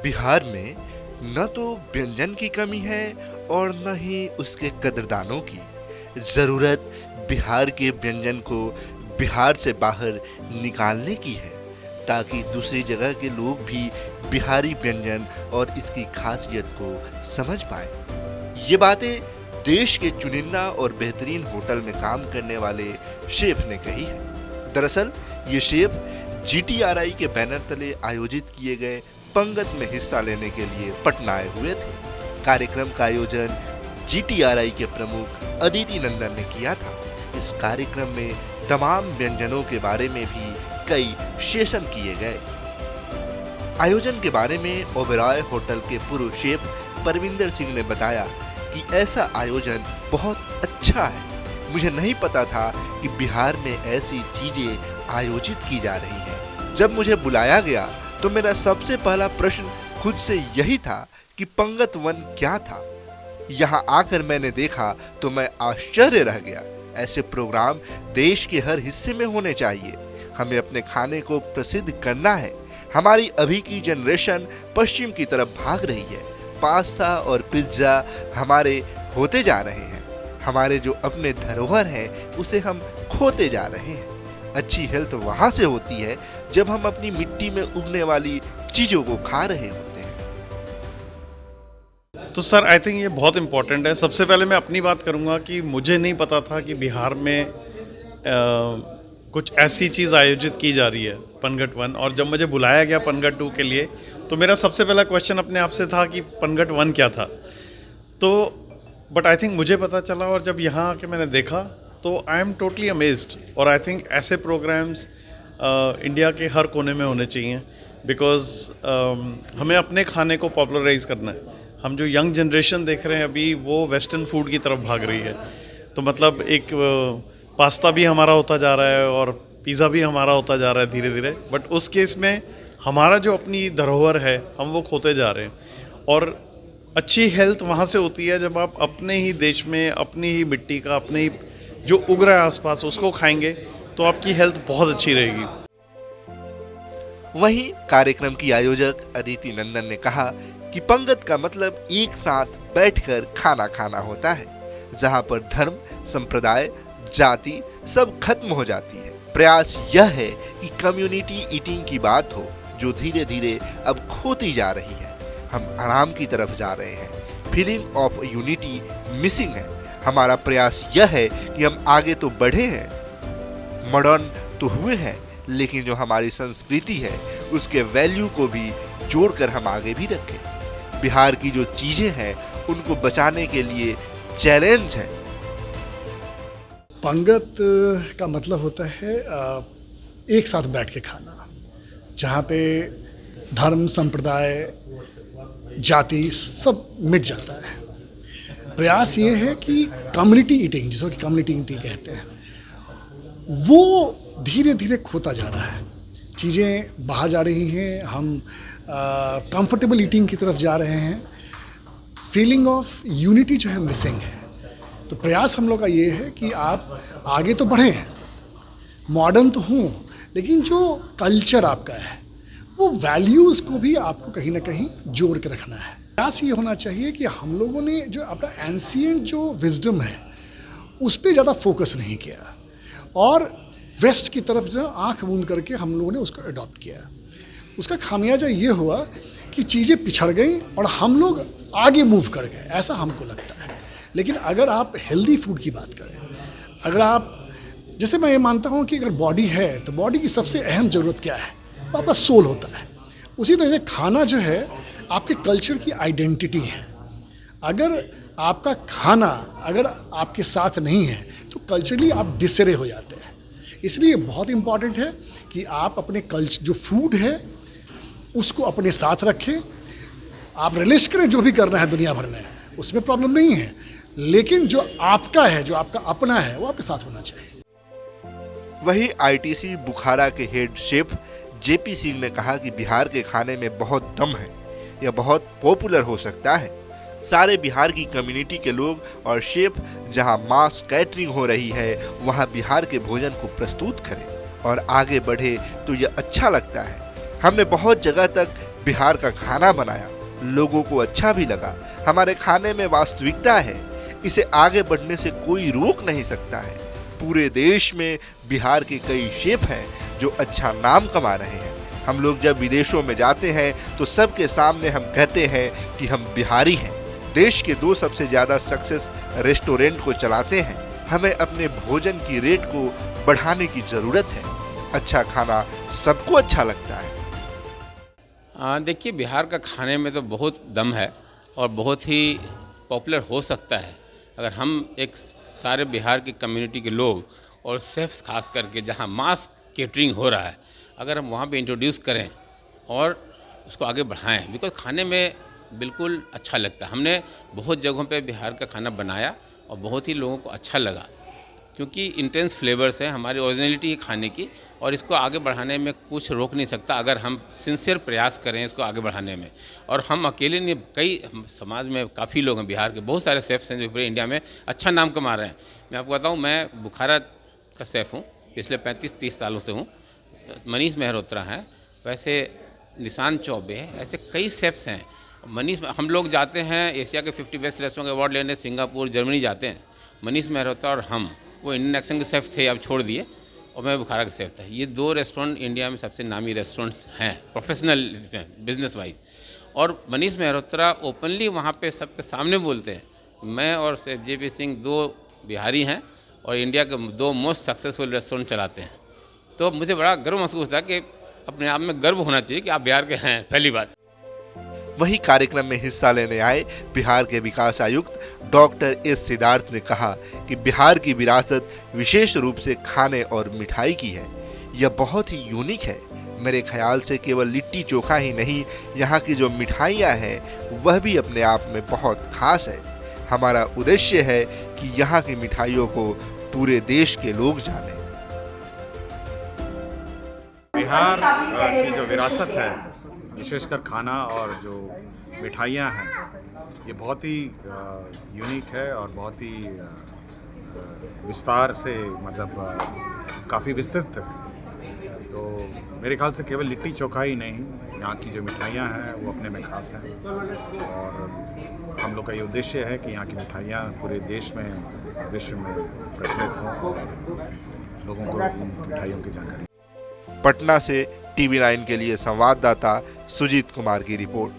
बिहार में न तो व्यंजन की कमी है और न ही उसके कदरदानों की। जरूरत बिहार के व्यंजन को बिहार से बाहर निकालने की है, ताकि दूसरी जगह के लोग भी बिहारी व्यंजन और इसकी खासियत को समझ पाए। ये बातें देश के चुनिंदा और बेहतरीन होटल में काम करने वाले शेफ ने कही है। दरअसल ये शेफ GTRI के बैनर तले आयोजित किए गए पंगत में हिस्सा लेने के लिए पटना आए हुए थे। कार्यक्रम का आयोजन GTRI के प्रमुख अदिति नंदन ने किया था। इस कार्यक्रम में तमाम व्यंजनों के बारे में भी कई सेशन किए गए। आयोजन के बारे में ओबेरॉय होटल के पूर्व शेफ परविंदर सिंह ने बताया कि ऐसा आयोजन बहुत अच्छा है। मुझे नहीं पता था कि बिहार में ऐसी चीजें आयोजित की जा रही हैं। जब मुझे बुलाया गया तो मेरा सबसे पहला प्रश्न खुद से यही था कि पंगत वन क्या था। यहाँ आकर मैंने देखा तो मैं आश्चर्य रह गया। ऐसे प्रोग्राम देश के हर हिस्से में होने चाहिए। हमें अपने खाने को प्रसिद्ध करना है। हमारी अभी की जनरेशन पश्चिम की तरफ भाग रही है। पास्ता और पिज्जा हमारे होते जा रहे हैं। हमारे जो अपने धरोहर हैं उसे हम खोते जा रहे हैं। अच्छी हेल्थ वहाँ से होती है जब हम अपनी मिट्टी में उगने वाली चीजों को खा रहे होते हैं। तो सर आई थिंक ये बहुत इम्पोर्टेंट है। सबसे पहले मैं अपनी बात करूँगा कि मुझे नहीं पता था कि बिहार में कुछ ऐसी चीज़ आयोजित की जा रही है पनघट वन। और जब मुझे बुलाया गया पनघट 2 के लिए तो मेरा सबसे पहला क्वेश्चन अपने आप से था कि पनघट 1 क्या था। तो बट आई थिंक मुझे पता चला और जब यहाँ आके मैंने देखा तो आई एम टोटली अमेज्ड। और आई थिंक ऐसे प्रोग्राम्स इंडिया के हर कोने में होने चाहिए, बिकॉज हमें अपने खाने को पॉपुलराइज करना है। हम जो यंग जनरेशन देख रहे हैं अभी वो वेस्टर्न फूड की तरफ भाग रही है। तो मतलब एक पास्ता भी हमारा होता जा रहा है और पिज़्ज़ा भी हमारा होता जा रहा है धीरे धीरे। बट उस केस में हमारा जो अपनी धरोहर है हम वो खोते जा रहे हैं। और अच्छी हेल्थ वहाँ से होती है जब आप अपने ही देश में अपनी ही मिट्टी का अपने ही जो उग रहा है आसपास उसको खाएंगे तो आपकी हेल्थ बहुत अच्छी रहेगी। वहीं कार्यक्रम की आयोजक अदिति नंदन ने कहा कि पंगत का मतलब एक साथ बैठकर खाना खाना होता है, जहां पर धर्म, संप्रदाय, जाति सब खत्म हो जाती है। प्रयास यह है कि कम्युनिटी ईटिंग की बात हो, जो धीरे धीरे अब खोती जा रही है। हम आराम की तरफ जा रहे हैं। फीलिंग ऑफ यूनिटी मिसिंग है। हमारा प्रयास यह है कि हम आगे तो बढ़े हैं, मॉडर्न तो हुए हैं, लेकिन जो हमारी संस्कृति है उसके वैल्यू को भी जोड़कर हम आगे भी रखें। बिहार की जो चीजें हैं उनको बचाने के लिए चैलेंज है। पंगत का मतलब होता है एक साथ बैठ के खाना, जहाँ पे धर्म, संप्रदाय, जाति सब मिट जाता है। प्रयास ये है कि कम्युनिटी ईटिंग, जिसको कि कम्युनिटी ईटिंग कहते हैं, वो धीरे धीरे खोता जा रहा है। चीज़ें बाहर जा रही हैं, हम कंफर्टेबल ईटिंग की तरफ जा रहे हैं। फीलिंग ऑफ यूनिटी जो है मिसिंग है। तो प्रयास हम लोग का ये है कि आप आगे तो बढ़ें, मॉडर्न तो हों, लेकिन जो कल्चर आपका है वो वैल्यूज़ को भी आपको कहीं ना कहीं जोड़ के रखना है। प्रयास ये होना चाहिए कि हम लोगों ने जो अपना एंशिएंट जो विजडम है उस पर ज़्यादा फोकस नहीं किया और वेस्ट की तरफ जो आंख बूंद करके हम लोगों ने उसको अडॉप्ट किया। उसका खामियाजा ये हुआ कि चीज़ें पिछड़ गई और हम लोग आगे मूव कर गए, ऐसा हमको लगता है। लेकिन अगर आप हेल्दी फूड की बात करें, अगर आप, जैसे मैं ये मानता हूँ कि अगर बॉडी है तो बॉडी की सबसे अहम ज़रूरत क्या है, तो आपका सोल होता है। उसी तरह से खाना जो है आपके कल्चर की आइडेंटिटी है। अगर आपका खाना अगर आपके साथ नहीं है तो कल्चरली आप डिसरे हो जाते हैं। इसलिए बहुत इम्पॉर्टेंट है कि आप अपने कल्चर जो फूड है उसको अपने साथ रखें। आप रिलिश करें जो भी करना है दुनिया भर में, उसमें प्रॉब्लम नहीं है, लेकिन जो आपका है, जो आपका अपना है, वो आपके साथ होना चाहिए। वहीं ITC बुखारा के हेड शेफ JP सिंह ने कहा कि बिहार के खाने में बहुत दम है, यह बहुत पॉपुलर हो सकता है। सारे बिहार की कम्युनिटी के लोग और शेफ जहां मास कैटरिंग हो रही है वहां बिहार के भोजन को प्रस्तुत करें और आगे बढ़े तो यह अच्छा लगता है। हमने बहुत जगह तक बिहार का खाना बनाया, लोगों को अच्छा भी लगा। हमारे खाने में वास्तविकता है, इसे आगे बढ़ने से कोई रोक नहीं सकता है। पूरे देश में बिहार के कई शेफ हैं जो अच्छा नाम कमा रहे हैं। हम लोग जब विदेशों में जाते हैं तो सबके सामने हम कहते हैं कि हम बिहारी हैं। देश के 2 सबसे ज्यादा सक्सेस रेस्टोरेंट को चलाते हैं। हमें अपने भोजन की रेट को बढ़ाने की जरूरत है। अच्छा खाना सबको अच्छा लगता है। देखिए, बिहार का खाने में तो बहुत दम है और बहुत ही पॉपुलर हो सकता है अगर हम एक सारे बिहार की कम्युनिटी के लोग और शेफ्स खास करके जहां मास केटरिंग हो रहा है, अगर हम वहां पे इंट्रोड्यूस करें और उसको आगे बढ़ाएं, बिकॉज खाने में बिल्कुल अच्छा लगता है। हमने बहुत जगहों पे बिहार का खाना बनाया और बहुत ही लोगों को अच्छा लगा, क्योंकि इंटेंस फ्लेवर्स हैं, हमारी ओरिजिनलिटी है खाने की, और इसको आगे बढ़ाने में कुछ रोक नहीं सकता अगर हम सिंसियर प्रयास करें इसको आगे बढ़ाने में। और हम अकेले नहीं, समाज में काफ़ी लोग हैं, बिहार के बहुत सारे शेफ्स हैं जो पूरे इंडिया में अच्छा नाम कमा रहे हैं। मैं आपको बताऊं, मैं बुखारा का शेफ़ हूं, पिछले 35-30 सालों से हूं। मनीष मेहरोत्रा हैं, वैसे निशान चौबे है, ऐसे कई शेफ्स हैं। हम लोग जाते हैं एशिया के 50 बेस्ट रेस्टोरेंट अवार्ड लेने, सिंगापुर, जर्मनी जाते हैं। मनीष मेहरोत्रा और हम, वो इंडियन एक्शन के शेफ़ थे, अब छोड़ दिए, और मैं बुखारा का शेफ़ था। ये 2 रेस्टोरेंट इंडिया में सबसे नामी रेस्टोरेंट्स हैं प्रोफेशनल बिजनेस वाइज। और मनीष मेहरोत्रा ओपनली वहाँ पे सबके सामने बोलते हैं, मैं और शेफ JP सिंह 2 बिहारी हैं और इंडिया के 2 मोस्ट सक्सेसफुल रेस्टोरेंट चलाते हैं। तो मुझे बड़ा गर्व महसूस था कि अपने आप में गर्व होना चाहिए कि आप बिहार के हैं, पहली बात। वहीं कार्यक्रम में हिस्सा लेने आए बिहार के विकास आयुक्त डॉक्टर S सिद्धार्थ ने कहा कि बिहार की विरासत विशेष रूप से खाने और मिठाई की है। यह बहुत ही यूनिक है। मेरे ख्याल से केवल लिट्टी चोखा ही नहीं, यहाँ की जो मिठाइयाँ हैं वह भी अपने आप में बहुत खास है। हमारा उद्देश्य है कि यहाँ की मिठाइयों को पूरे देश के लोग जानें। बिहार की जो विरासत है, विशेषकर खाना और जो मिठाइयाँ हैं, ये बहुत ही यूनिक है और बहुत ही विस्तार से, मतलब काफ़ी विस्तृत है। तो मेरे ख्याल से केवल लिट्टी चोखा ही नहीं, यहाँ की जो मिठाइयाँ हैं वो अपने में खास हैं। और हम लोग का ये उद्देश्य है कि यहाँ की मिठाइयाँ पूरे देश में, विश्व में प्रचलित हों और लोगों को इन मिठाइयों की जानकारी। पटना से TV9 के लिए संवाददाता सुजीत कुमार की रिपोर्ट।